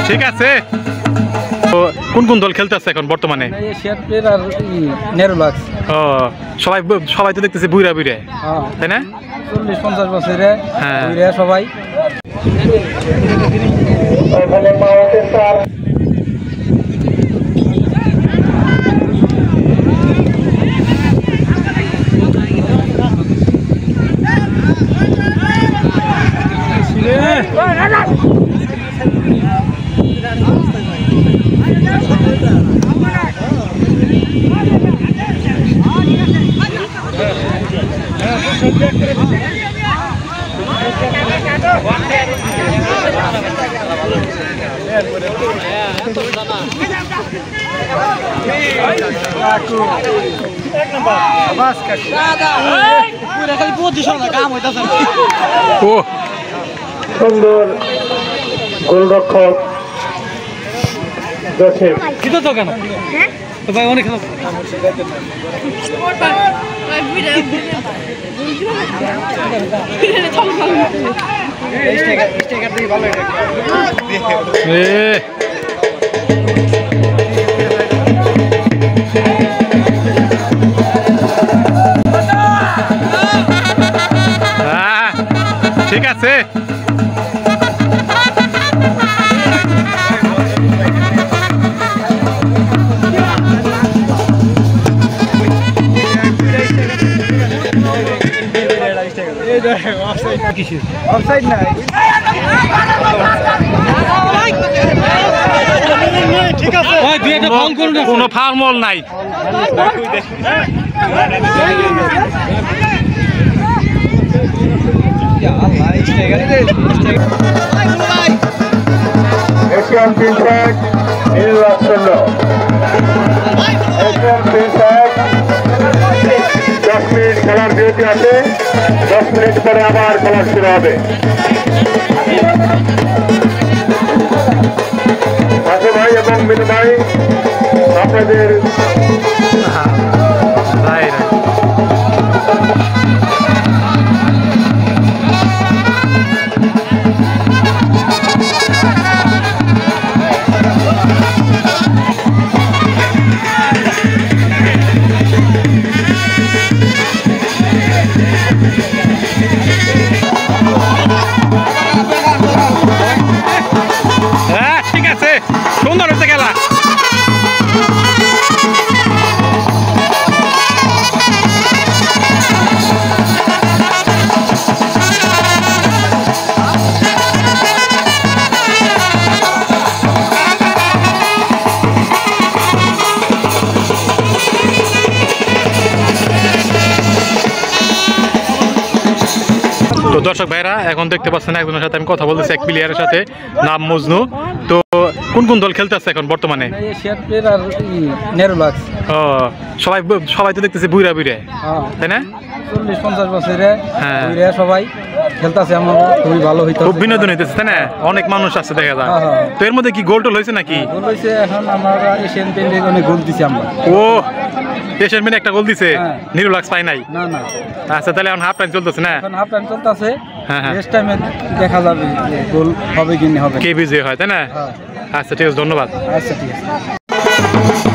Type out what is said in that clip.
ঠিক আছে। তো কোন কোন দল খেলতেছে এখন বর্তমানে? ও সবাই সবাই তো দেখতেছি বুইরা বুইরা, তাই না? 40-50 বছরে সবাই। সুন্দর গোলরক্ষক অনেক ঠিক আছে। কোনো ফার্মল নাই। এশিয়ান ফিল্ড নির্বাচন 10 মিনিট খেলার বিরতি আছে। 10 মিনিট পরে আবার খেলা শুরু হবে। হাসু ভাই এবং মিনু ভাই আপনাদের ঠিক আছে, সুন্দর হচ্ছে খেলা। তো দর্শক ভাইরা এখন দেখতে পাচ্ছেন একজনের সাথে আমি কথা বলতেছি, এক প্লেয়ারের সাথে, নাম মজনু। তো কোন কোন দল খেলতেছে এখন বর্তমানে? ও সবাই সবাই তো দেখতেছি বুইরা বুইরা, তাই না? 40-50 বছরে সবাই খেলতেছে, আমার খুবই ভালো হইতো, খুব বিনোদন হইতেছে, তাই না? অনেক মানুষ আছে দেখা যায়। তো এর মধ্যে কি গোল টোল হয়েছে নাকি? গোল হয়েছে, এখন আমরা এশিয়ান পেইন্টে অনেক গোল দিছি আমরা। ও এশিয়ান পেইন্টে একটা গোল দিছে, নিরুলাক্স পাই নাই? না না। আচ্ছা, তাহলে এখন হাফ টাইম চলতেছে না? এখন হাফ টাইম চলতেছে, নেক্সট টাইমে দেখা যাবে যে গোল হবে কি না হবে, কে বিজয়ী হয়, তাই না? আচ্ছা ঠিক আছে, ধন্যবাদ। আচ্ছা ঠিক আছে।